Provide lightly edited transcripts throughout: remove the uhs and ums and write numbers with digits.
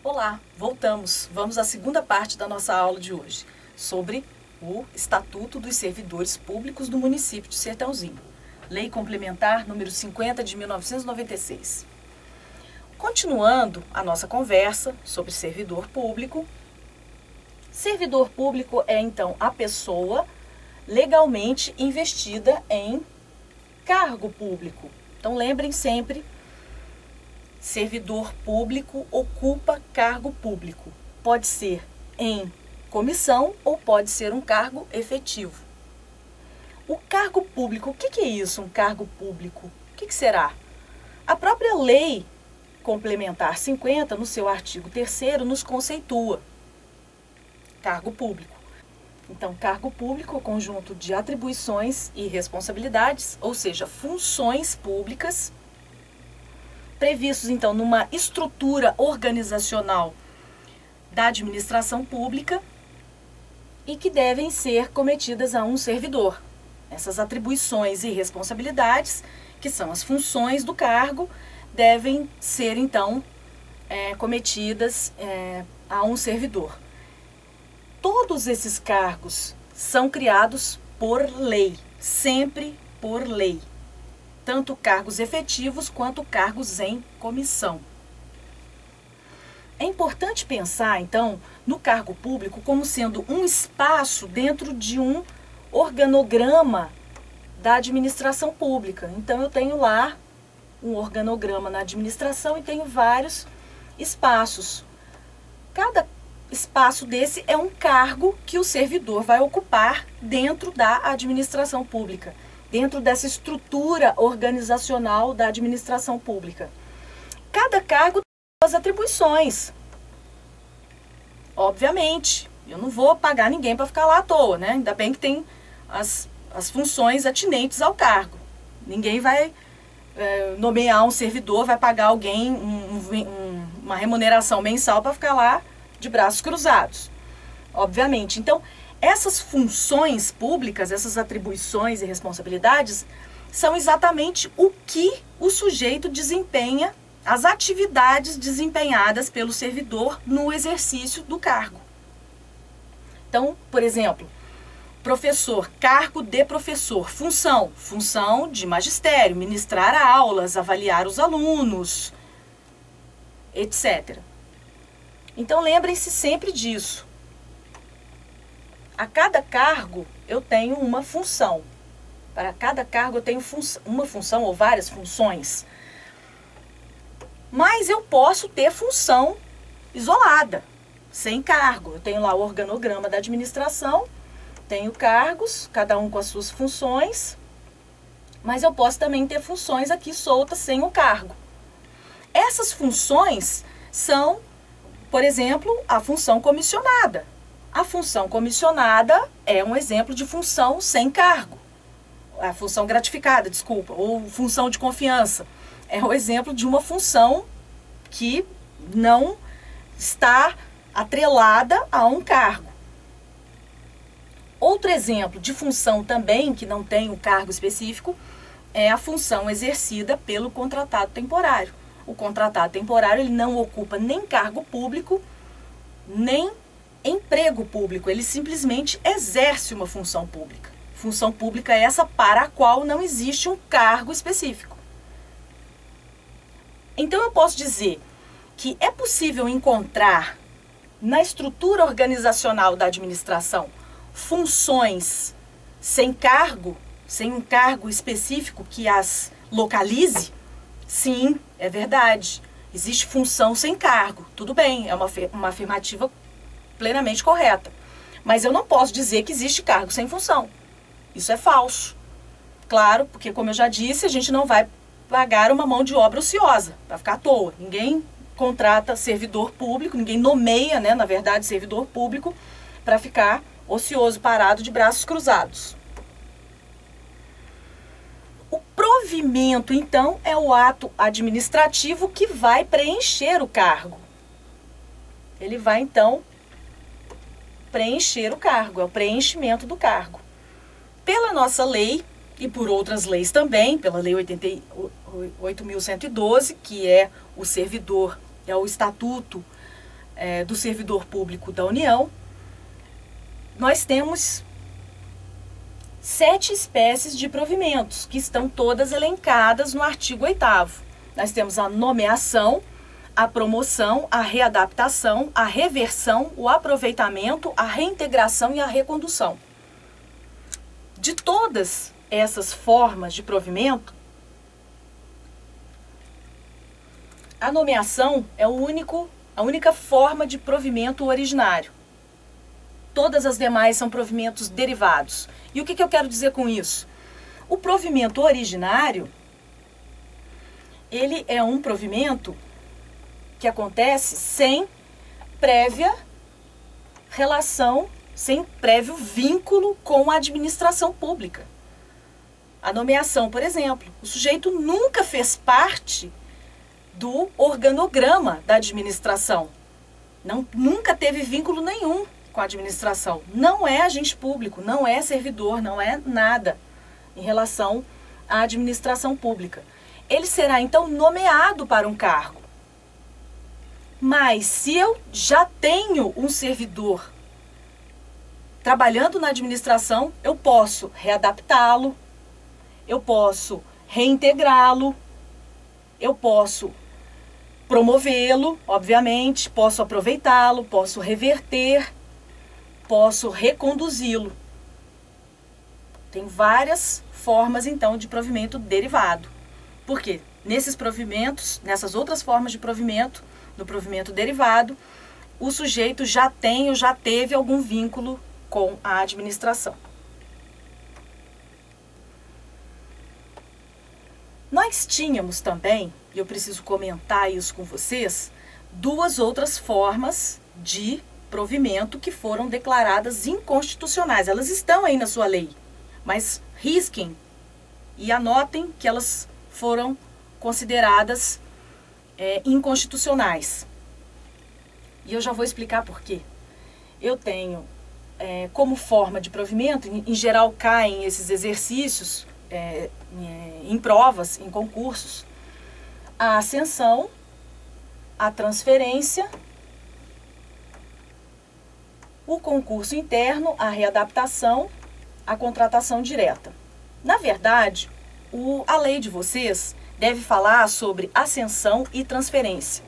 Olá, voltamos. Vamos à segunda parte da nossa aula de hoje, sobre o Estatuto dos Servidores Públicos do município de Sertãozinho. Lei Complementar número 50 de 1996. Continuando a nossa conversa sobre servidor público. Servidor público é, então, a pessoa legalmente investida em cargo público. Então, lembrem sempre, servidor público ocupa cargo público. Pode ser em comissão ou pode ser um cargo efetivo. O cargo público, o que é isso, um cargo público? O que será? A própria Lei Complementar 50, no seu artigo 3º, nos conceitua cargo público. Então, cargo público é o conjunto de atribuições e responsabilidades, ou seja, funções públicas, previstos, então, numa estrutura organizacional da administração pública e que devem ser cometidas a um servidor. Essas atribuições e responsabilidades, que são as funções do cargo, devem ser, então, cometidas a um servidor. Todos esses cargos são criados por lei, sempre por lei. Tanto cargos efetivos quanto cargos em comissão. É importante pensar, então, no cargo público como sendo um espaço dentro de um organograma da administração pública. Então, eu tenho lá um organograma na administração e tenho vários espaços. Cada espaço desse é um cargo que o servidor vai ocupar dentro da administração pública, dentro dessa estrutura organizacional da administração pública. Cada cargo tem suas atribuições. Obviamente, eu não vou pagar ninguém para ficar lá à toa, né? Ainda bem que tem as funções atinentes ao cargo. Ninguém vai nomear um servidor, vai pagar alguém uma remuneração mensal para ficar lá de braços cruzados. Obviamente. Então, essas funções públicas, essas atribuições e responsabilidades, são exatamente o que o sujeito desempenha, as atividades desempenhadas pelo servidor no exercício do cargo. Então, por exemplo, professor, cargo de professor, função de magistério, ministrar aulas, avaliar os alunos, etc. Então, lembrem-se sempre disso. A cada cargo eu tenho uma função. Para cada cargo eu tenho uma função ou várias funções. Mas eu posso ter função isolada, sem cargo. Eu tenho lá o organograma da administração, tenho cargos, cada um com as suas funções, mas eu posso também ter funções aqui soltas sem o cargo. Essas funções são, por exemplo, a função comissionada. A função comissionada é um exemplo de função sem cargo. A função gratificada, desculpa, ou função de confiança. É o exemplo de uma função que não está atrelada a um cargo. Outro exemplo de função também, que não tem um cargo específico, é a função exercida pelo contratado temporário. O contratado temporário ele não ocupa nem cargo público, nem emprego público. Ele simplesmente exerce uma função pública. Função pública é essa para a qual não existe um cargo específico. Então, eu posso dizer que é possível encontrar na estrutura organizacional da administração funções sem cargo, sem um cargo específico que as localize? Sim, é verdade. Existe função sem cargo. Tudo bem, é uma afirmativa plenamente correta. Mas eu não posso dizer que existe cargo sem função. Isso é falso. Claro, porque como eu já disse, a gente não vai pagar uma mão de obra ociosa, para ficar à toa. Ninguém contrata servidor público, ninguém nomeia, né, na verdade, servidor público para ficar ocioso, parado, de braços cruzados. O provimento, então, é o ato administrativo que vai preencher o cargo. Ele vai, então, preencher o cargo, é o preenchimento do cargo. Pela nossa lei, e por outras leis também, pela Lei 8.112, que é o servidor, é o Estatuto do servidor público da União, nós temos 7 espécies de provimentos, que estão todas elencadas no artigo 8º. Nós temos a nomeação, a promoção, a readaptação, a reversão, o aproveitamento, a reintegração e a recondução. De todas essas formas de provimento, a nomeação é a única forma de provimento originário. Todas as demais são provimentos derivados. E o que eu quero dizer com isso? O provimento originário, ele é um provimento que acontece sem prévia relação, sem prévio vínculo com a administração pública. A nomeação, por exemplo, o sujeito nunca fez parte do organograma da administração. Nunca teve vínculo nenhum com a administração. Não é agente público, não é servidor, não é nada em relação à administração pública. Ele será, então, nomeado para um cargo. Mas se eu já tenho um servidor trabalhando na administração, eu posso readaptá-lo, eu posso reintegrá-lo, eu posso promovê-lo, obviamente, posso aproveitá-lo, posso reverter, posso reconduzi-lo. Tem várias formas, então, de provimento derivado. Por quê? Nesses provimentos, nessas outras formas de provimento, no provimento derivado, o sujeito já tem ou já teve algum vínculo com a administração. Nós tínhamos também, e eu preciso comentar isso com vocês, 2 outras formas de provimento que foram declaradas inconstitucionais. Elas estão aí na sua lei, mas risquem e anotem que elas foram consideradas inconstitucionais. E eu já vou explicar por quê. Eu tenho como forma de provimento, em geral caem esses exercícios em provas, em concursos, a ascensão, a transferência, o concurso interno, a readaptação, a contratação direta. Na verdade, a lei de vocês deve falar sobre ascensão e transferência.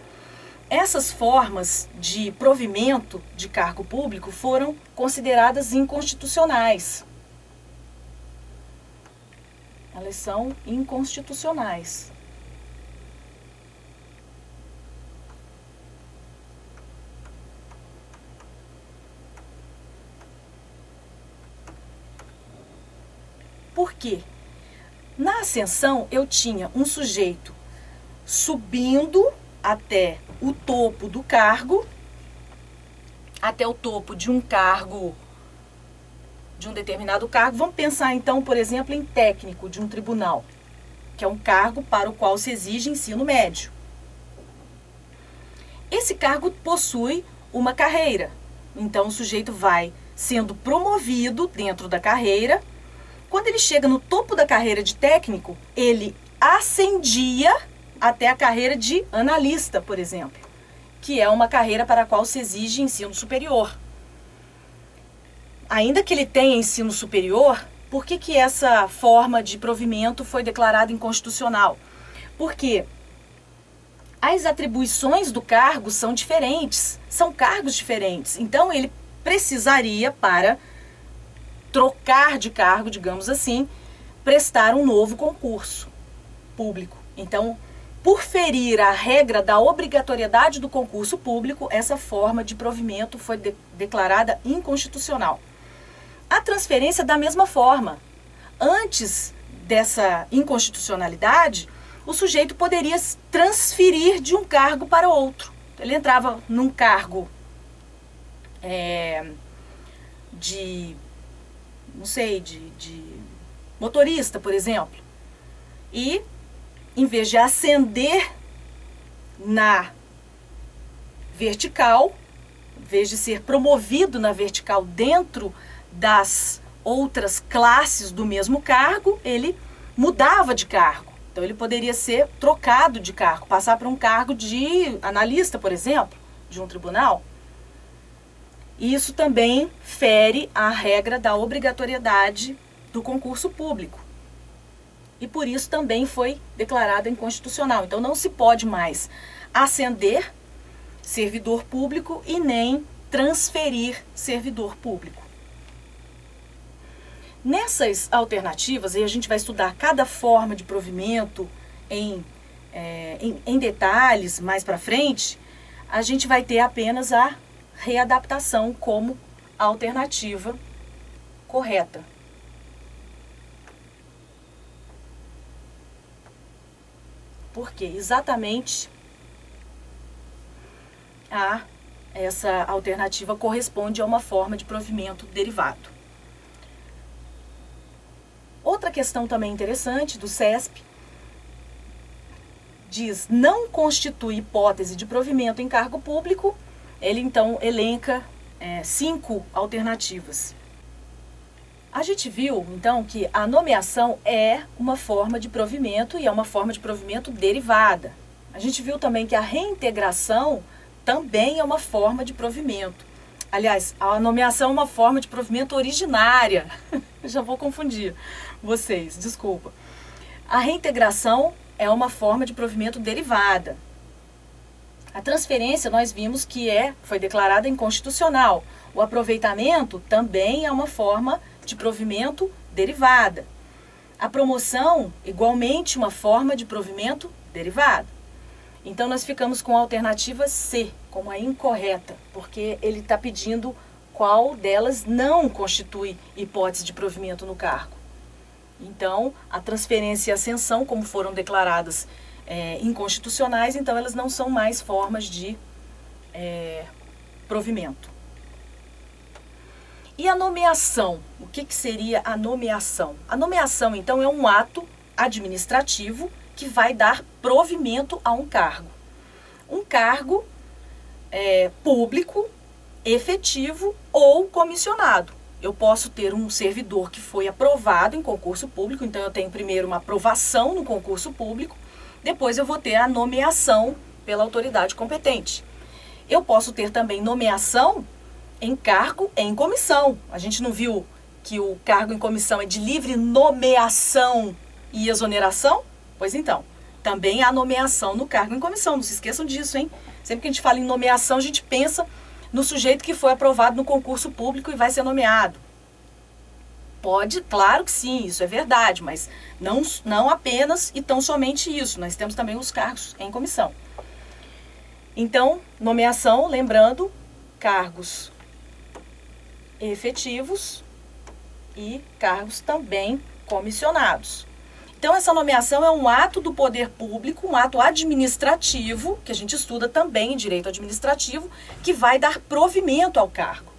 Essas formas de provimento de cargo público foram consideradas inconstitucionais. Elas são inconstitucionais. Por quê? Na ascensão, eu tinha um sujeito subindo até o topo do cargo, até o topo de um cargo, de um determinado cargo. Vamos pensar então, por exemplo, em técnico de um tribunal, que é um cargo para o qual se exige ensino médio. Esse cargo possui uma carreira, então o sujeito vai sendo promovido dentro da carreira. Quando ele chega no topo da carreira de técnico, ele ascendia até a carreira de analista, por exemplo, que é uma carreira para a qual se exige ensino superior. Ainda que ele tenha ensino superior, por que essa forma de provimento foi declarada inconstitucional? Porque as atribuições do cargo são diferentes, são cargos diferentes. Então, ele precisaria, para trocar de cargo, digamos assim, prestar um novo concurso público. Então, por ferir a regra da obrigatoriedade do concurso público, essa forma de provimento foi declarada inconstitucional. A transferência, da mesma forma. Antes dessa inconstitucionalidade, o sujeito poderia transferir de um cargo para outro. Ele entrava num cargo de motorista, por exemplo, e em vez de ascender na vertical, em vez de ser promovido na vertical dentro das outras classes do mesmo cargo, ele mudava de cargo. Então ele poderia ser trocado de cargo, passar para um cargo de analista, por exemplo, de um tribunal, isso também fere a regra da obrigatoriedade do concurso público. E por isso também foi declarado inconstitucional. Então não se pode mais ascender servidor público e nem transferir servidor público. Nessas alternativas, e a gente vai estudar cada forma de provimento em detalhes mais para frente, a gente vai ter apenas a readaptação como alternativa correta. Porque exatamente essa alternativa corresponde a uma forma de provimento derivado. Outra questão também interessante do CESP diz: não constitui hipótese de provimento em cargo público. Ele então elenca 5 alternativas. A gente viu então que a nomeação é uma forma de provimento e é uma forma de provimento derivada. A gente viu também que a reintegração também é uma forma de provimento. Aliás, a nomeação é uma forma de provimento originária. Já vou confundir vocês, desculpa. A reintegração é uma forma de provimento derivada. A transferência nós vimos que foi declarada inconstitucional. O aproveitamento também é uma forma de provimento derivada. A promoção, igualmente, uma forma de provimento derivado. Então nós ficamos com a alternativa C, como a incorreta, porque ele está pedindo qual delas não constitui hipótese de provimento no cargo. Então, a transferência e a ascensão, como foram declaradas inconstitucionais, então elas não são mais formas de provimento. E a nomeação? O que seria a nomeação? A nomeação, então, é um ato administrativo que vai dar provimento a um cargo. Um cargo público, efetivo ou comissionado. Eu posso ter um servidor que foi aprovado em concurso público, então eu tenho primeiro uma aprovação no concurso público, depois eu vou ter a nomeação pela autoridade competente. Eu posso ter também nomeação em cargo em comissão. A gente não viu que o cargo em comissão é de livre nomeação e exoneração? Pois então, também há nomeação no cargo em comissão. Não se esqueçam disso, hein? Sempre que a gente fala em nomeação, a gente pensa no sujeito que foi aprovado no concurso público e vai ser nomeado. Pode, claro que sim, isso é verdade, mas não apenas e tão somente isso. Nós temos também os cargos em comissão. Então, nomeação, lembrando, cargos efetivos e cargos também comissionados. Então, essa nomeação é um ato do poder público, um ato administrativo, que a gente estuda também em direito administrativo, que vai dar provimento ao cargo.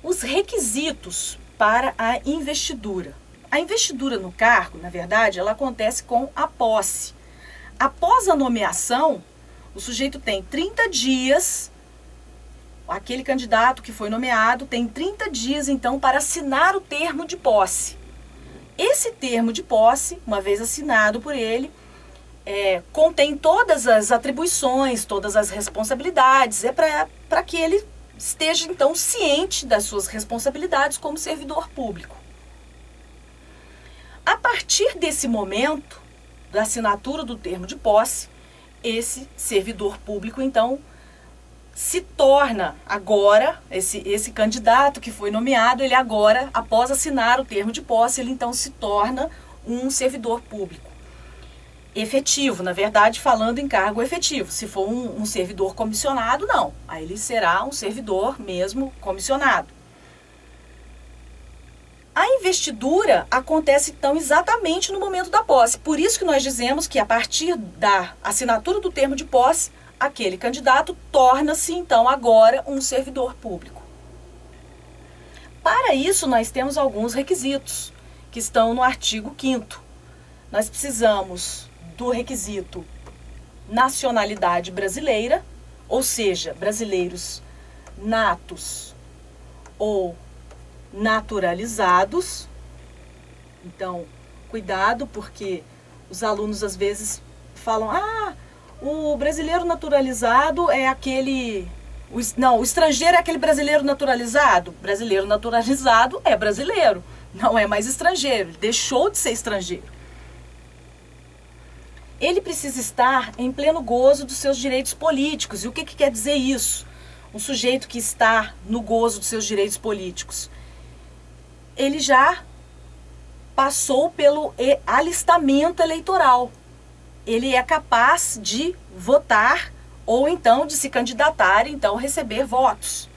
Os requisitos para a investidura. A investidura no cargo, na verdade, ela acontece com a posse. Após a nomeação, o sujeito tem 30 dias, aquele candidato que foi nomeado tem 30 dias, então, para assinar o termo de posse. Esse termo de posse, uma vez assinado por ele, contém todas as atribuições, todas as responsabilidades, para que ele esteja, então, ciente das suas responsabilidades como servidor público. A partir desse momento, da assinatura do termo de posse, esse servidor público, então, se torna agora, esse candidato que foi nomeado, ele agora, após assinar o termo de posse, ele então se torna um servidor público efetivo, na verdade, falando em cargo efetivo. Se for um servidor comissionado, não. Aí ele será um servidor mesmo comissionado. A investidura acontece, então, exatamente no momento da posse. Por isso que nós dizemos que, a partir da assinatura do termo de posse, aquele candidato torna-se, então, agora um servidor público. Para isso, nós temos alguns requisitos que estão no artigo 5º. Nós precisamos do requisito nacionalidade brasileira, ou seja, brasileiros natos ou naturalizados. Então, cuidado, porque os alunos às vezes falam, o brasileiro naturalizado é aquele... o estrangeiro é aquele brasileiro naturalizado. Brasileiro naturalizado é brasileiro, não é mais estrangeiro, ele deixou de ser estrangeiro. Ele precisa estar em pleno gozo dos seus direitos políticos. E o que quer dizer isso? Um sujeito que está no gozo dos seus direitos políticos, ele já passou pelo alistamento eleitoral. Ele é capaz de votar ou então de se candidatar, então receber votos.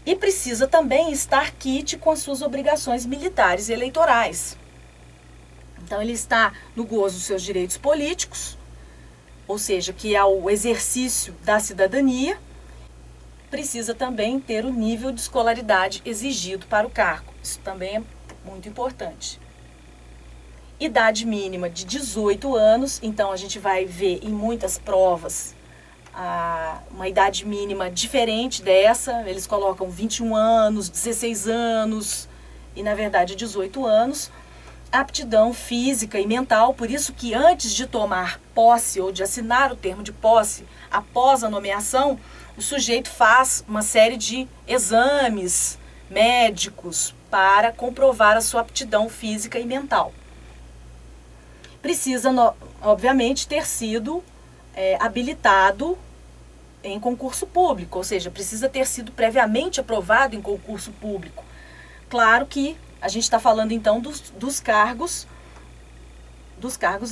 E precisa também estar quite com as suas obrigações militares e eleitorais. Então ele está no gozo dos seus direitos políticos, ou seja, que é o exercício da cidadania, precisa também ter o nível de escolaridade exigido para o cargo. Isso também é muito importante. Idade mínima de 18 anos, então a gente vai ver em muitas provas uma idade mínima diferente dessa, eles colocam 21 anos, 16 anos e na verdade 18 anos. Aptidão física e mental, por isso que antes de tomar posse ou de assinar o termo de posse, após a nomeação, o sujeito faz uma série de exames médicos para comprovar a sua aptidão física e mental. Precisa, obviamente, ter sido habilitado em concurso público, ou seja, precisa ter sido previamente aprovado em concurso público. Claro que a gente está falando então dos cargos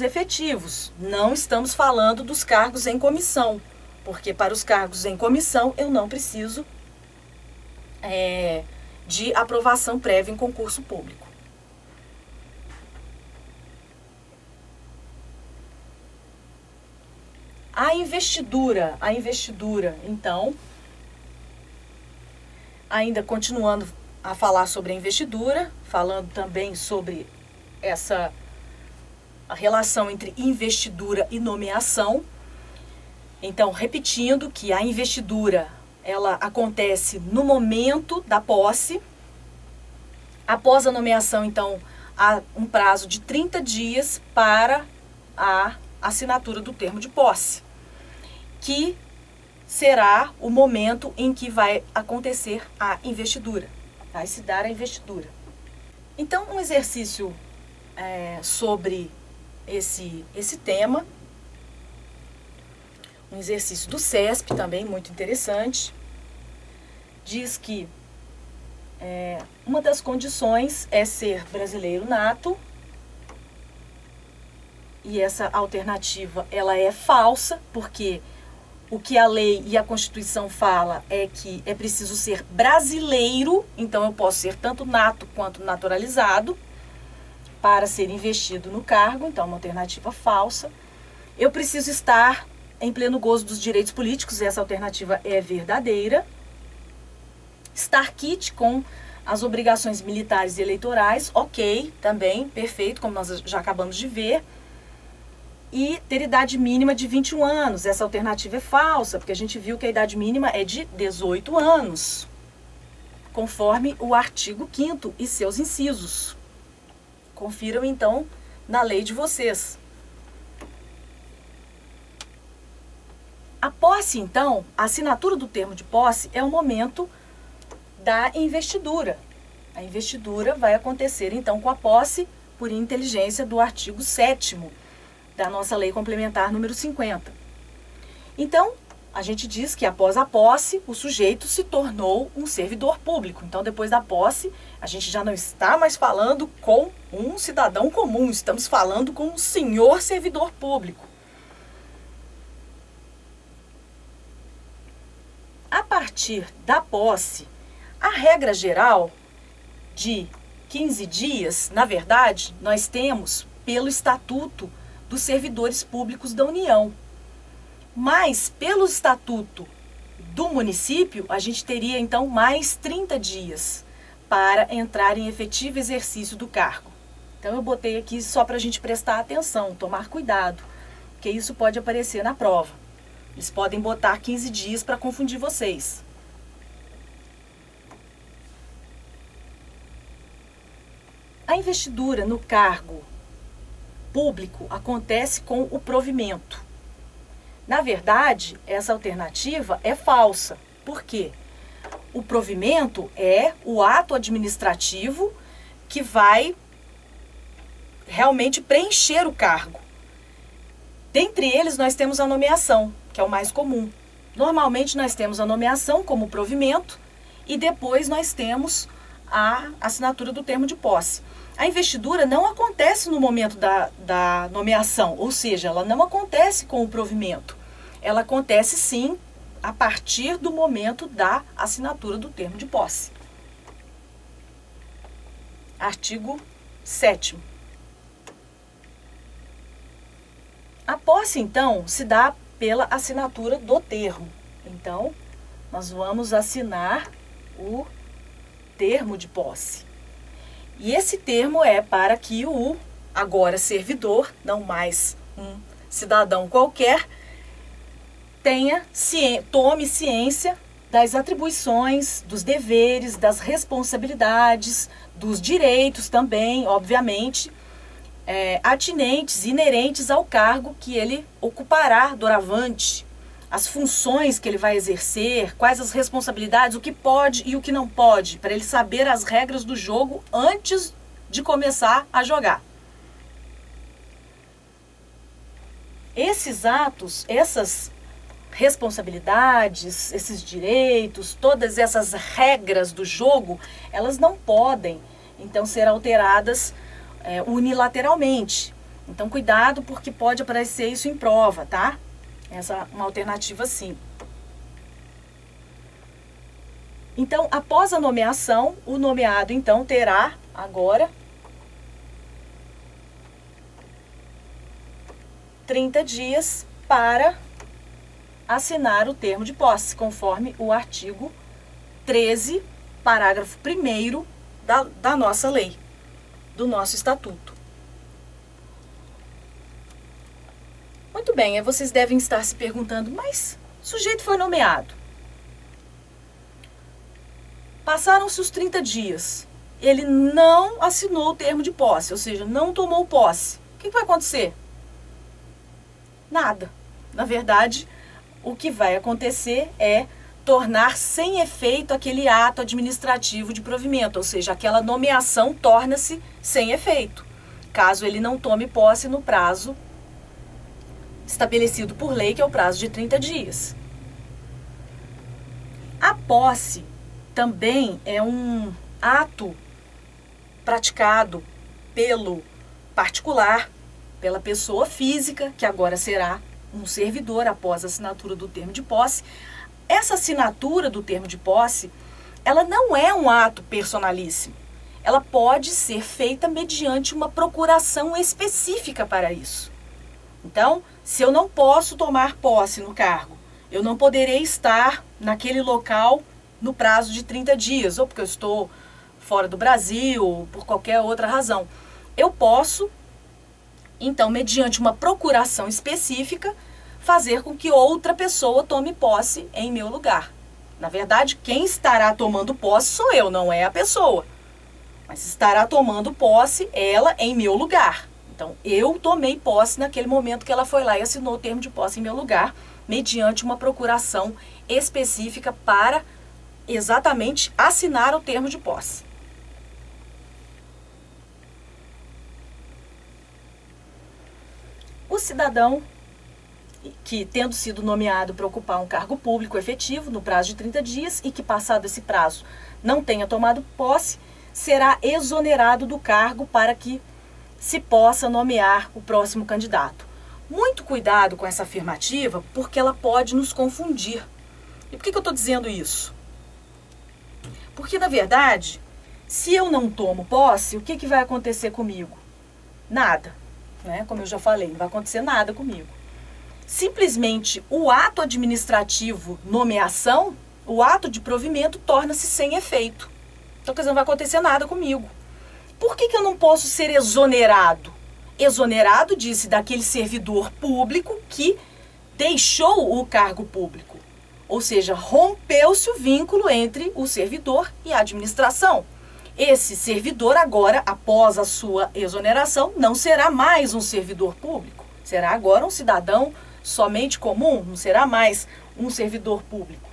efetivos. Não estamos falando dos cargos em comissão, porque para os cargos em comissão eu não preciso de aprovação prévia em concurso público. A investidura, então, ainda continuando a falar sobre a investidura, falando também sobre a relação entre investidura e nomeação. Então, repetindo que a investidura, ela acontece no momento da posse. Após a nomeação, então, há um prazo de 30 dias para a assinatura do termo de posse, que será o momento em que vai acontecer a investidura. Vai se dar a investidura. Então, um exercício sobre esse tema, um exercício do CESP também, muito interessante, diz que uma das condições é ser brasileiro nato, e essa alternativa ela é falsa, porque o que a lei e a Constituição fala é que é preciso ser brasileiro, então eu posso ser tanto nato quanto naturalizado para ser investido no cargo, então uma alternativa falsa. Eu preciso estar em pleno gozo dos direitos políticos, essa alternativa é verdadeira. Estar quite com as obrigações militares e eleitorais, ok, também, perfeito, como nós já acabamos de ver. E ter idade mínima de 21 anos. Essa alternativa é falsa, porque a gente viu que a idade mínima é de 18 anos, conforme o artigo 5º e seus incisos. Confiram, então, na lei de vocês. A posse, então, a assinatura do termo de posse é o momento da investidura. A investidura vai acontecer, então, com a posse por inteligência do artigo 7º da nossa Lei Complementar número 50. Então, a gente diz que após a posse, o sujeito se tornou um servidor público. Então, depois da posse, a gente já não está mais falando com um cidadão comum, estamos falando com um senhor servidor público. A partir da posse, a regra geral de 15 dias, na verdade, nós temos pelo Estatuto dos Servidores Públicos da União. Mas, pelo Estatuto do município, a gente teria, então, mais 30 dias para entrar em efetivo exercício do cargo. Então, eu botei aqui só para a gente prestar atenção, tomar cuidado, porque isso pode aparecer na prova. Eles podem botar 15 dias para confundir vocês. A investidura no cargo público acontece com o provimento. Na verdade, essa alternativa é falsa. Por quê? O provimento é o ato administrativo que vai realmente preencher o cargo. Dentre eles, nós temos a nomeação, que é o mais comum. Normalmente, nós temos a nomeação como provimento e depois nós temos a assinatura do termo de posse. A investidura não acontece no momento da nomeação, ou seja, ela não acontece com o provimento. Ela acontece, sim, a partir do momento da assinatura do termo de posse. Artigo 7º. A posse, então, se dá pela assinatura do termo. Então, nós vamos assinar o termo de posse. E esse termo é para que o agora servidor, não mais um cidadão qualquer, tome ciência das atribuições, dos deveres, das responsabilidades, dos direitos também, obviamente, atinentes, inerentes ao cargo que ele ocupará doravante, as funções que ele vai exercer, quais as responsabilidades, o que pode e o que não pode, para ele saber as regras do jogo antes de começar a jogar. Esses atos, essas responsabilidades, esses direitos, todas essas regras do jogo, elas não podem, então, ser alteradas unilateralmente. Então, cuidado, porque pode aparecer isso em prova, tá? Essa é uma alternativa, sim. Então, após a nomeação, o nomeado, então, terá agora 30 dias para assinar o termo de posse, conforme o artigo 13, parágrafo 1º da nossa lei, do nosso estatuto. Muito bem, vocês devem estar se perguntando, mas o sujeito foi nomeado. Passaram-se os 30 dias, ele não assinou o termo de posse, ou seja, não tomou posse. O que vai acontecer? Nada. Na verdade, o que vai acontecer é tornar sem efeito aquele ato administrativo de provimento, ou seja, aquela nomeação torna-se sem efeito, caso ele não tome posse no prazo estabelecido por lei, que é o prazo de 30 dias. A posse também é um ato praticado pelo particular, pela pessoa física, que agora será um servidor após a assinatura do termo de posse. Essa assinatura do termo de posse, ela não é um ato personalíssimo. Ela pode ser feita mediante uma procuração específica para isso. Então, se eu não posso tomar posse no cargo, eu não poderei estar naquele local no prazo de 30 dias, ou porque eu estou fora do Brasil, ou por qualquer outra razão. Eu posso, então, mediante uma procuração específica, fazer com que outra pessoa tome posse em meu lugar. Na verdade, quem estará tomando posse sou eu, não é a pessoa. Mas estará tomando posse ela em meu lugar. Então, eu tomei posse naquele momento que ela foi lá e assinou o termo de posse em meu lugar, mediante uma procuração específica para exatamente assinar o termo de posse. O cidadão que, tendo sido nomeado para ocupar um cargo público efetivo no prazo de 30 dias e que, passado esse prazo, não tenha tomado posse, será exonerado do cargo para que se possa nomear o próximo candidato. Muito cuidado com essa afirmativa, porque ela pode nos confundir. E por que eu estou dizendo isso? Porque, na verdade, se eu não tomo posse, o que vai acontecer comigo? Nada, né? Como eu já falei, não vai acontecer nada comigo. Simplesmente o ato administrativo nomeação, o ato de provimento, torna-se sem efeito. Então, quer dizer, não vai acontecer nada comigo. Por que eu não posso ser exonerado? Exonerado, disse, daquele servidor público que deixou o cargo público. Ou seja, rompeu-se o vínculo entre o servidor e a administração. esse servidor agora, após a sua exoneração, não será mais um servidor público, será agora um cidadão somente comum, não será mais um servidor público.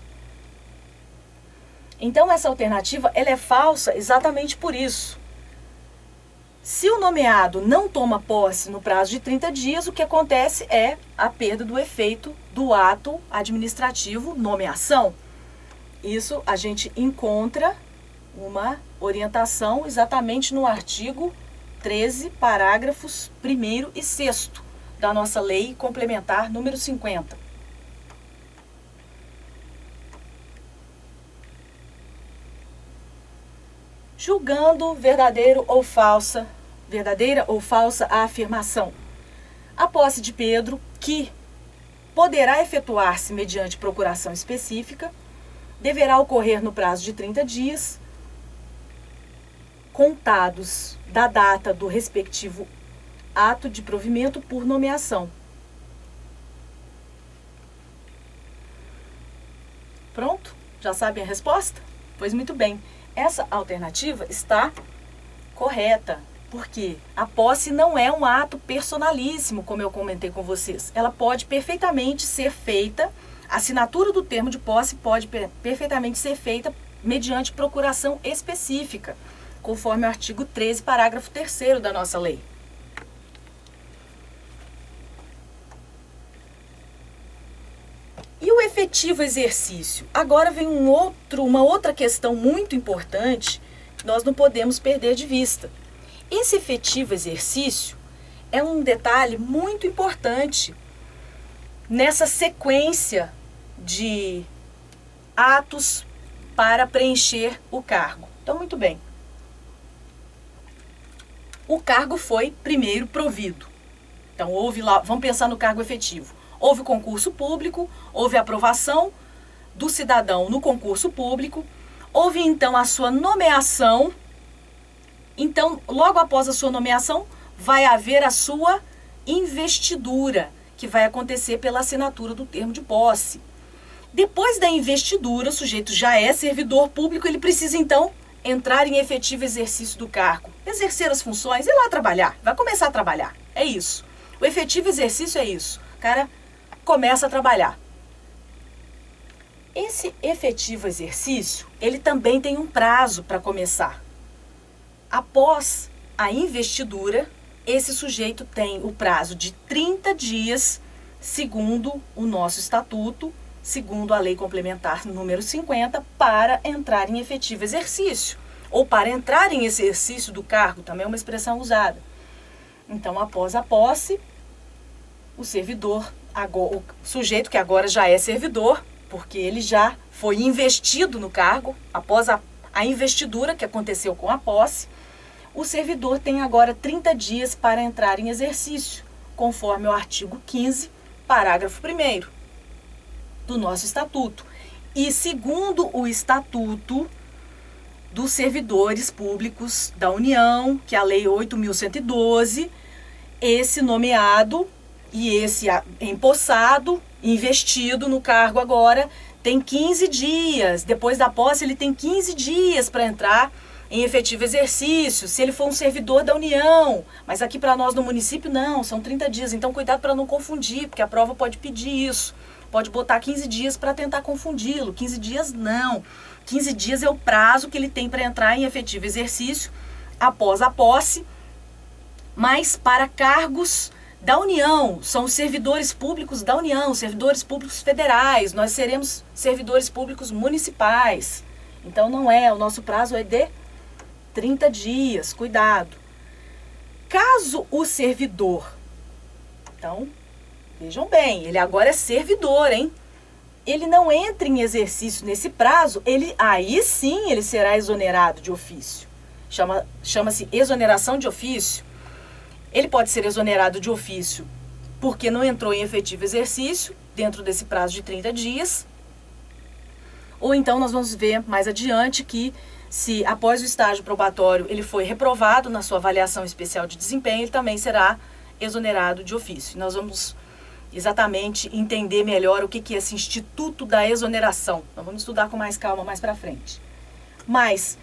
Então essa alternativa ela é falsa exatamente por isso. Se o nomeado não toma posse no prazo de 30 dias, o que acontece é a perda do efeito do ato administrativo nomeação. Isso a gente encontra uma orientação exatamente no artigo 13, parágrafos 1º e 6º da nossa lei complementar número 50. Julgando verdadeira ou falsa a afirmação. A posse de Pedro, que poderá efetuar-se mediante procuração específica, deverá ocorrer no prazo de 30 dias, contados da data do respectivo ato de provimento por nomeação. Pronto? Já sabem a resposta? Pois muito bem. Essa alternativa está correta, porque a posse não é um ato personalíssimo, como eu comentei com vocês. Ela pode perfeitamente ser feita, a assinatura do termo de posse pode perfeitamente ser feita mediante procuração específica, conforme o artigo 13, parágrafo 3º da nossa lei. E o efetivo exercício? Agora vem uma outra questão muito importante que nós não podemos perder de vista. Esse efetivo exercício é um detalhe muito importante nessa sequência de atos para preencher o cargo. Então, muito bem. O cargo foi primeiro provido. Então, houve lá, vamos pensar no cargo efetivo. Houve concurso público, houve aprovação do cidadão no concurso público, houve então a sua nomeação. Então, logo após a sua nomeação, vai haver a sua investidura, que vai acontecer pela assinatura do termo de posse. Depois da investidura, o sujeito já é servidor público, ele precisa então entrar em efetivo exercício do cargo, exercer as funções, ir lá trabalhar, vai começar a trabalhar. É isso. O efetivo exercício é isso. O cara começa a trabalhar. Esse efetivo exercício, ele também tem um prazo para começar. Após a investidura, esse sujeito tem o prazo de 30 dias, segundo o nosso estatuto, segundo a lei complementar número 50, para entrar em efetivo exercício. Ou para entrar em exercício do cargo, também é uma expressão usada. Então, após a posse, o servidor, o sujeito que agora já é servidor, porque ele já foi investido no cargo, após a investidura que aconteceu com a posse, o servidor tem agora 30 dias para entrar em exercício, conforme o artigo 15, parágrafo 1º do nosso estatuto. E segundo o estatuto dos servidores públicos da União, que é a lei 8.112, esse nomeado e esse empossado, investido no cargo agora, tem 15 dias. Depois da posse, ele tem 15 dias para entrar em efetivo exercício, se ele for um servidor da União. Mas aqui para nós no município, não, são 30 dias. Então, cuidado para não confundir, porque a prova pode pedir isso. Pode botar 15 dias para tentar confundi-lo. 15 dias, não. 15 dias é o prazo que ele tem para entrar em efetivo exercício após a posse, mas para cargos da União, são os servidores públicos da União, servidores públicos federais, nós seremos servidores públicos municipais. Então não é, o nosso prazo é de 30 dias, cuidado. Caso o servidor, então, vejam bem, ele agora é servidor, hein? Ele não entra em exercício nesse prazo, aí sim ele será exonerado de ofício. Chama-se exoneração de ofício. Ele pode ser exonerado de ofício porque não entrou em efetivo exercício dentro desse prazo de 30 dias. Ou então nós vamos ver mais adiante que se após o estágio probatório ele foi reprovado na sua avaliação especial de desempenho, ele também será exonerado de ofício. Nós vamos exatamente entender melhor o que é esse instituto da exoneração. Nós vamos estudar com mais calma mais para frente. Mas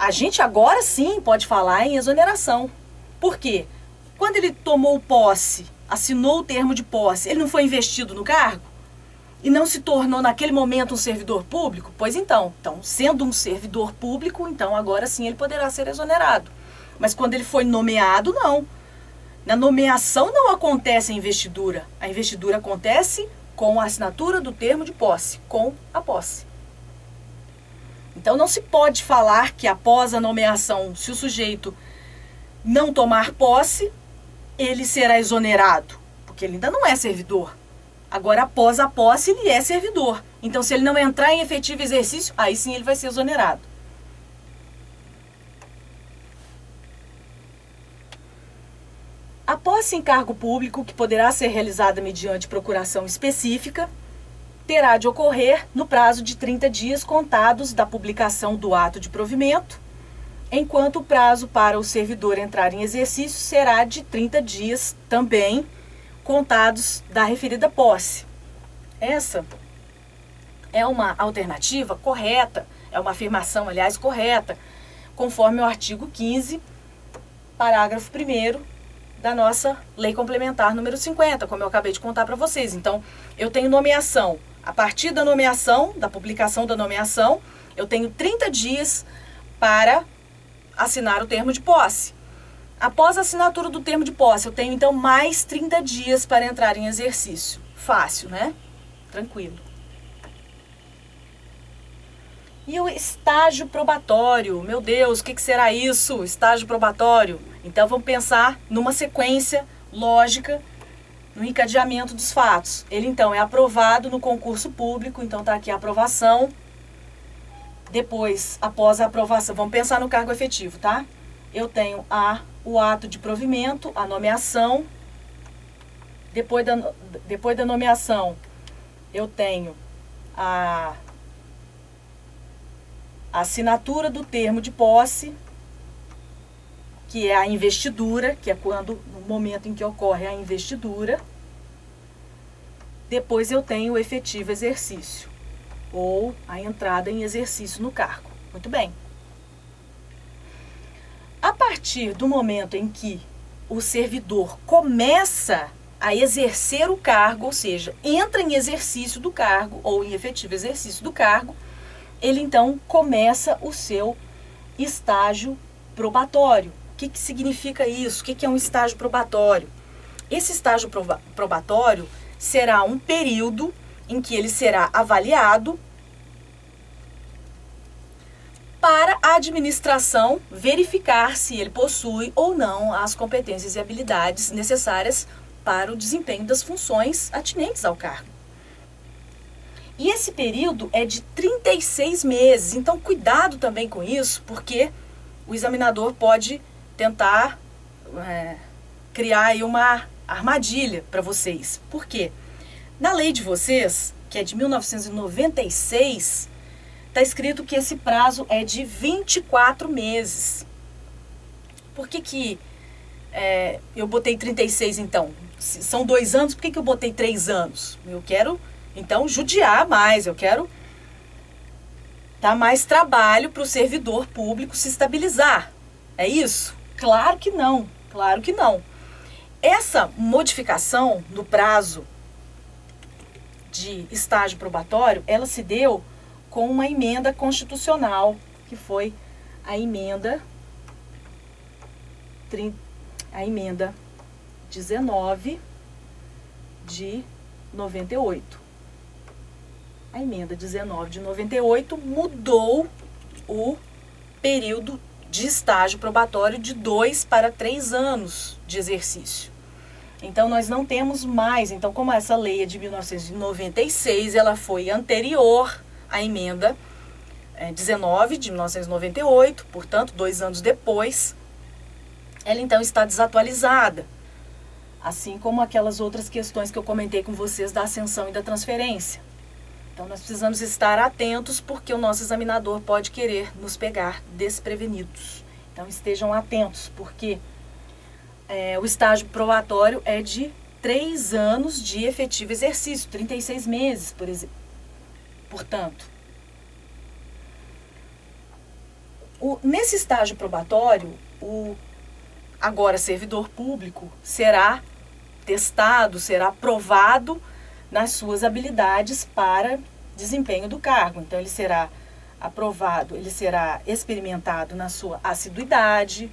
A gente agora sim pode falar em exoneração. Por quê? Quando ele tomou posse, assinou o termo de posse, ele não foi investido no cargo? E não se tornou naquele momento um servidor público? Pois então, sendo um servidor público, então agora sim ele poderá ser exonerado. Mas quando ele foi nomeado, não. Na nomeação não acontece a investidura. A investidura acontece com a assinatura do termo de posse, com a posse. Então não se pode falar que após a nomeação, se o sujeito não tomar posse, ele será exonerado, porque ele ainda não é servidor. Agora, após a posse, ele é servidor. Então, se ele não entrar em efetivo exercício, aí sim ele vai ser exonerado. A posse em cargo público, que poderá ser realizada mediante procuração específica, terá de ocorrer no prazo de 30 dias contados da publicação do ato de provimento, enquanto o prazo para o servidor entrar em exercício será de 30 dias também contados da referida posse. Essa é uma alternativa correta, é uma afirmação, aliás, correta, conforme o artigo 15, parágrafo 1º da nossa Lei Complementar número 50, como eu acabei de contar para vocês. Então, eu tenho nomeação. A partir da nomeação, da publicação da nomeação, eu tenho 30 dias para assinar o termo de posse. Após a assinatura do termo de posse, eu tenho então mais 30 dias para entrar em exercício. Fácil, né? Tranquilo. E o estágio probatório? Meu Deus, o que será isso? Estágio probatório? Então vamos pensar numa sequência lógica, no encadeamento dos fatos. Ele então é aprovado no concurso público, então está aqui a aprovação. Depois, após a aprovação, vamos pensar no cargo efetivo, tá? Eu tenho o ato de provimento, a nomeação. Depois da nomeação, eu tenho a assinatura do termo de posse, que é a investidura, que é no momento em que ocorre a investidura. Depois eu tenho o efetivo exercício, ou a entrada em exercício no cargo. Muito bem. A partir do momento em que o servidor começa a exercer o cargo, ou seja, entra em exercício do cargo, ou em efetivo exercício do cargo, ele então começa o seu estágio probatório. O que significa isso? O que é um estágio probatório? Esse estágio probatório será um período em que ele será avaliado para a administração verificar se ele possui ou não as competências e habilidades necessárias para o desempenho das funções atinentes ao cargo. E esse período é de 36 meses, então cuidado também com isso, porque o examinador pode tentar criar aí uma armadilha para vocês. Por quê? Na lei de vocês, que é de 1996, está escrito que esse prazo é de 24 meses. Por que eu botei 36 então? Se são 2 anos, por que eu botei 3 anos? Eu quero, então, judiar mais, eu quero dar mais trabalho para o servidor público se estabilizar. É isso? Claro que não, claro que não. Essa modificação no prazo de estágio probatório, ela se deu com uma emenda constitucional, que foi a emenda 19 de 98. A emenda 19 de 98 mudou o período de estágio probatório de 2 para 3 anos de exercício. Então, nós não temos mais. Então, como essa lei é de 1996, ela foi anterior à emenda 19 de 1998, portanto, 2 anos depois, ela então está desatualizada. Assim como aquelas outras questões que eu comentei com vocês da ascensão e da transferência. Então, nós precisamos estar atentos, porque o nosso examinador pode querer nos pegar desprevenidos. Então, estejam atentos, porque o estágio probatório é de 3 anos de efetivo exercício, 36 meses, por exemplo. Portanto, Nesse estágio probatório, o agora servidor público será testado, será provado nas suas habilidades para desempenho do cargo. Então, ele será aprovado, ele será experimentado na sua assiduidade,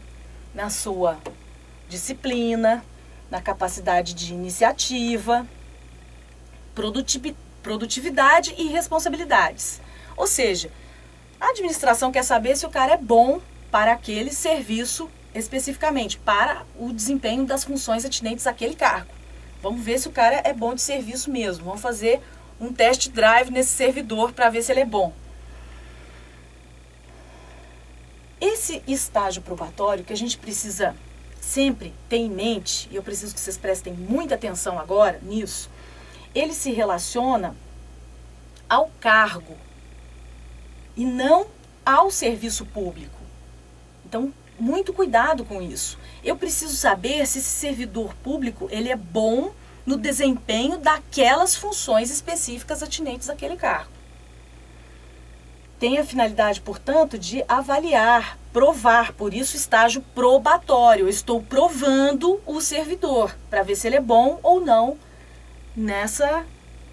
na sua disciplina, na capacidade de iniciativa, produtividade e responsabilidades. Ou seja, a administração quer saber se o cara é bom para aquele serviço especificamente, para o desempenho das funções atinentes àquele cargo. Vamos ver se o cara é bom de serviço mesmo. Vamos fazer um test drive nesse servidor para ver se ele é bom. Esse estágio probatório que a gente precisa sempre ter em mente, e eu preciso que vocês prestem muita atenção agora nisso, ele se relaciona ao cargo e não ao serviço público. Então, muito cuidado com isso. Eu preciso saber se esse servidor público ele é bom no desempenho daquelas funções específicas atinentes àquele cargo. Tem a finalidade, portanto, de avaliar, provar, por isso estágio probatório. Eu estou provando o servidor para ver se ele é bom ou não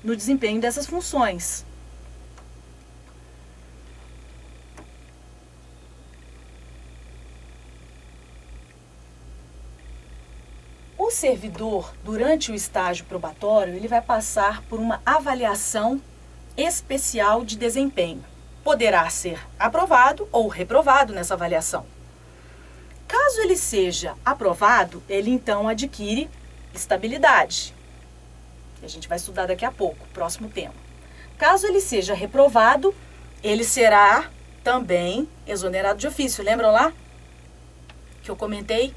no desempenho dessas funções. O servidor, durante o estágio probatório, ele vai passar por uma avaliação especial de desempenho. Poderá ser aprovado ou reprovado nessa avaliação. Caso ele seja aprovado, ele então adquire estabilidade. A gente vai estudar daqui a pouco, próximo tema. Caso ele seja reprovado, ele será também exonerado de ofício. Lembram lá que eu comentei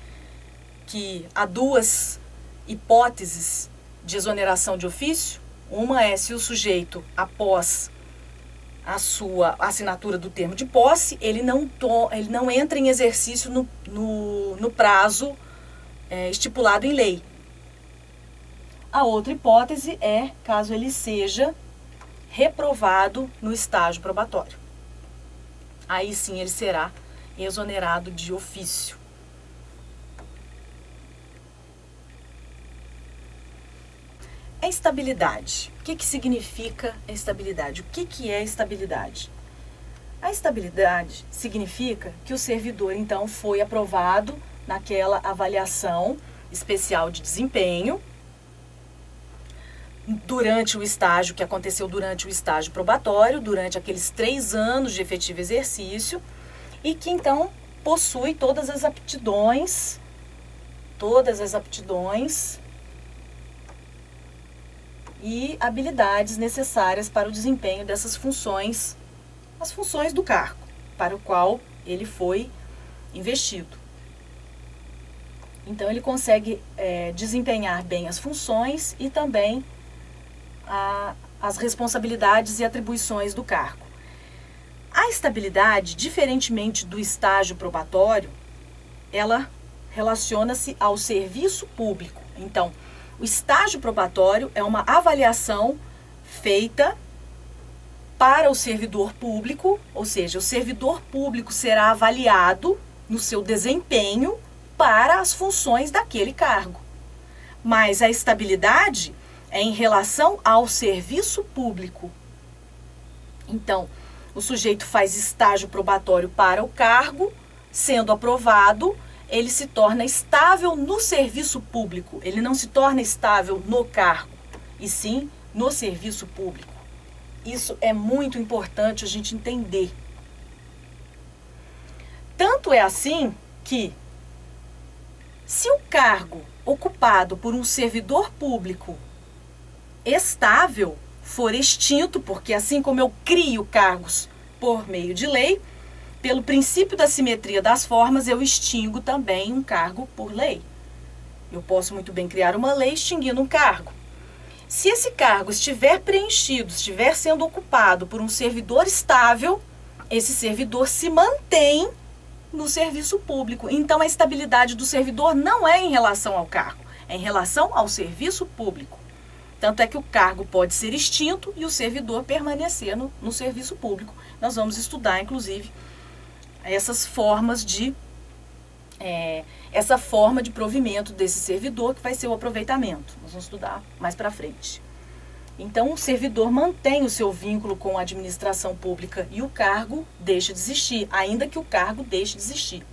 que há duas hipóteses de exoneração de ofício? Uma é se o sujeito, após a sua assinatura do termo de posse, ele não entra em exercício no prazo estipulado em lei. A outra hipótese é caso ele seja reprovado no estágio probatório. Aí sim ele será exonerado de ofício. A estabilidade. O que significa a estabilidade? O que é estabilidade? A estabilidade significa que o servidor, então, foi aprovado naquela avaliação especial de desempenho durante o estágio, que aconteceu durante o estágio probatório, durante aqueles 3 anos de efetivo exercício, e que, então, possui todas as aptidões e habilidades necessárias para o desempenho dessas funções, as funções do cargo para o qual ele foi investido. Então, ele consegue desempenhar bem as funções e também as responsabilidades e atribuições do cargo. A estabilidade, diferentemente do estágio probatório, ela relaciona-se ao serviço público. Então, o estágio probatório é uma avaliação feita para o servidor público, ou seja, o servidor público será avaliado no seu desempenho para as funções daquele cargo. Mas a estabilidade é em relação ao serviço público. Então, o sujeito faz estágio probatório para o cargo, sendo aprovado, ele se torna estável no serviço público. Ele não se torna estável no cargo, e sim no serviço público. Isso é muito importante a gente entender. Tanto é assim que, se o cargo ocupado por um servidor público estável for extinto, porque assim como eu crio cargos por meio de lei, pelo princípio da simetria das formas, eu extingo também um cargo por lei. Eu posso muito bem criar uma lei extinguindo um cargo. Se esse cargo estiver preenchido, estiver sendo ocupado por um servidor estável, esse servidor se mantém no serviço público. Então, a estabilidade do servidor não é em relação ao cargo, é em relação ao serviço público. Tanto é que o cargo pode ser extinto e o servidor permanecer no serviço público. Nós vamos estudar, inclusive, essas formas de essa forma de provimento desse servidor, que vai ser o aproveitamento. Nós vamos estudar mais para frente. Então, o servidor mantém o seu vínculo com a administração pública e o cargo deixa de existir, ainda que o cargo deixe de existir.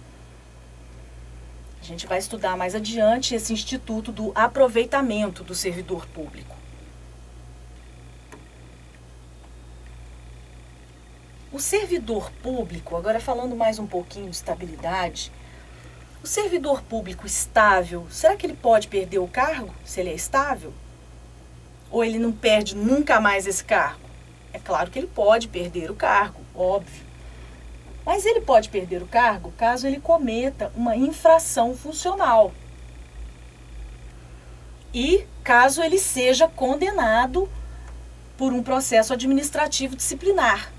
A gente vai estudar mais adiante esse instituto do aproveitamento do servidor público. O servidor público, agora falando mais um pouquinho de estabilidade, o servidor público estável, será que ele pode perder o cargo se ele é estável? Ou ele não perde nunca mais esse cargo? É claro que ele pode perder o cargo, óbvio. Mas ele pode perder o cargo caso ele cometa uma infração funcional. E caso ele seja condenado por um processo administrativo disciplinar.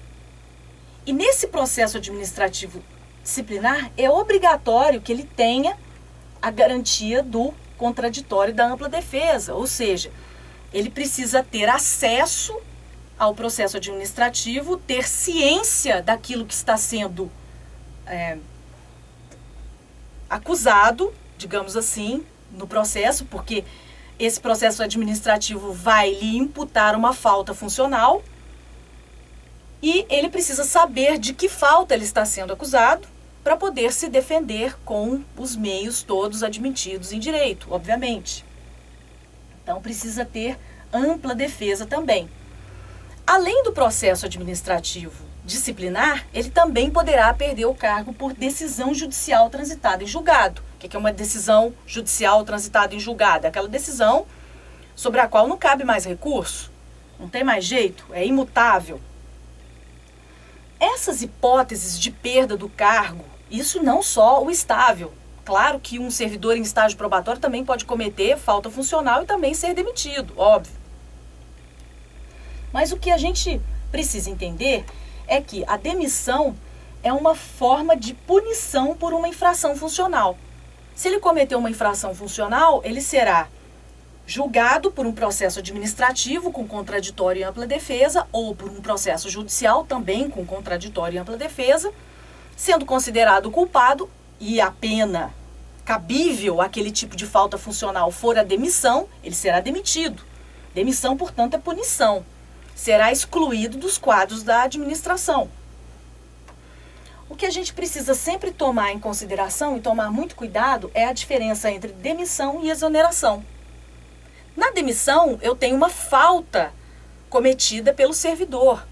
E nesse processo administrativo disciplinar é obrigatório que ele tenha a garantia do contraditório e da ampla defesa, ou seja, ele precisa ter acesso ao processo administrativo, ter ciência daquilo que está sendo acusado, digamos assim, no processo, porque esse processo administrativo vai lhe imputar uma falta funcional e ele precisa saber de que falta ele está sendo acusado para poder se defender com os meios todos admitidos em direito, obviamente. Então, precisa ter ampla defesa também. Além do processo administrativo disciplinar, ele também poderá perder o cargo por decisão judicial transitada em julgado. O que é uma decisão judicial transitada em julgado? É aquela decisão sobre a qual não cabe mais recurso, não tem mais jeito, é imutável. Essas hipóteses de perda do cargo, isso não só o estável. Claro que um servidor em estágio probatório também pode cometer falta funcional e também ser demitido, óbvio. Mas o que a gente precisa entender é que a demissão é uma forma de punição por uma infração funcional. Se ele cometer uma infração funcional, ele será julgado por um processo administrativo com contraditório e ampla defesa ou por um processo judicial também com contraditório e ampla defesa, sendo considerado culpado e a pena cabível àquele tipo de falta funcional for a demissão, ele será demitido. Demissão, portanto, é punição. Será excluído dos quadros da administração. O que a gente precisa sempre tomar em consideração e tomar muito cuidado é a diferença entre demissão e exoneração. Na demissão, eu tenho uma falta cometida pelo servidor.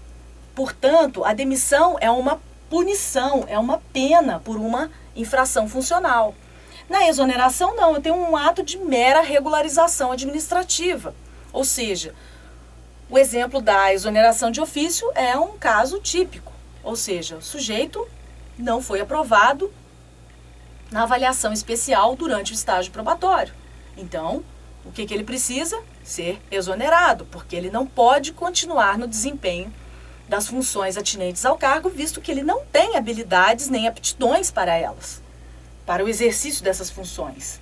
Portanto, a demissão é uma punição, é uma pena por uma infração funcional. Na exoneração, não, eu tenho um ato de mera regularização administrativa. Ou seja, o exemplo da exoneração de ofício é um caso típico. Ou seja, o sujeito não foi aprovado na avaliação especial durante o estágio probatório. Então, o que ele precisa? Ser exonerado, porque ele não pode continuar no desempenho das funções atinentes ao cargo, visto que ele não tem habilidades nem aptidões para elas, para o exercício dessas funções.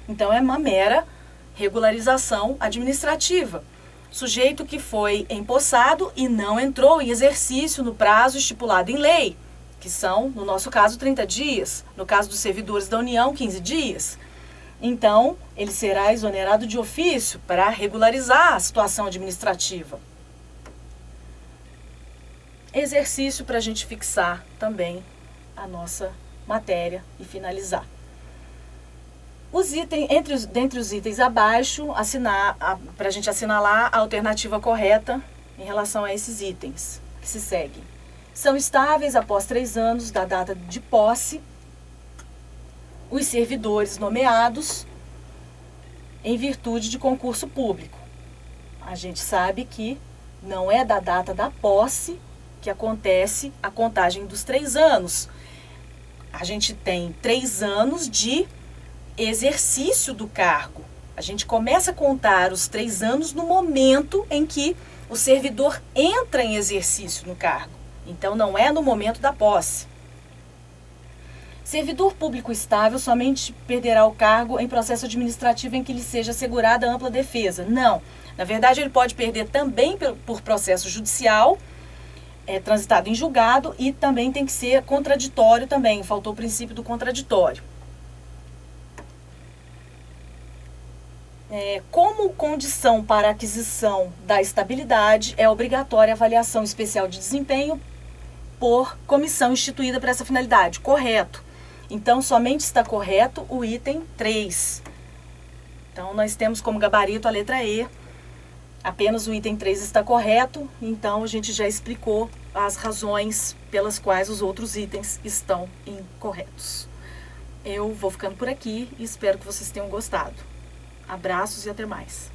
Então, é uma mera regularização administrativa. Sujeito que foi empossado e não entrou em exercício no prazo estipulado em lei, que são, no nosso caso, 30 dias, no caso dos servidores da União, 15 dias. Então, ele será exonerado de ofício para regularizar a situação administrativa. Exercício para a gente fixar também a nossa matéria e finalizar. Os itens, dentre os itens abaixo, para a gente assinalar a alternativa correta em relação a esses itens que se seguem. São estáveis após 3 anos da data de posse os servidores nomeados em virtude de concurso público. A gente sabe que não é da data da posse que acontece a contagem dos 3 anos. A gente tem 3 anos de exercício do cargo. A gente começa a contar os 3 anos no momento em que o servidor entra em exercício no cargo. Então, não é no momento da posse. Servidor público estável somente perderá o cargo em processo administrativo em que lhe seja assegurada ampla defesa. Não. Na verdade, ele pode perder também por processo judicial, transitado em julgado e também tem que ser contraditório também, faltou o princípio do contraditório. Como condição para a aquisição da estabilidade, é obrigatória a avaliação especial de desempenho por comissão instituída para essa finalidade. Correto. Então, somente está correto o item 3. Então, nós temos como gabarito a letra E. Apenas o item 3 está correto, então a gente já explicou as razões pelas quais os outros itens estão incorretos. Eu vou ficando por aqui e espero que vocês tenham gostado. Abraços e até mais.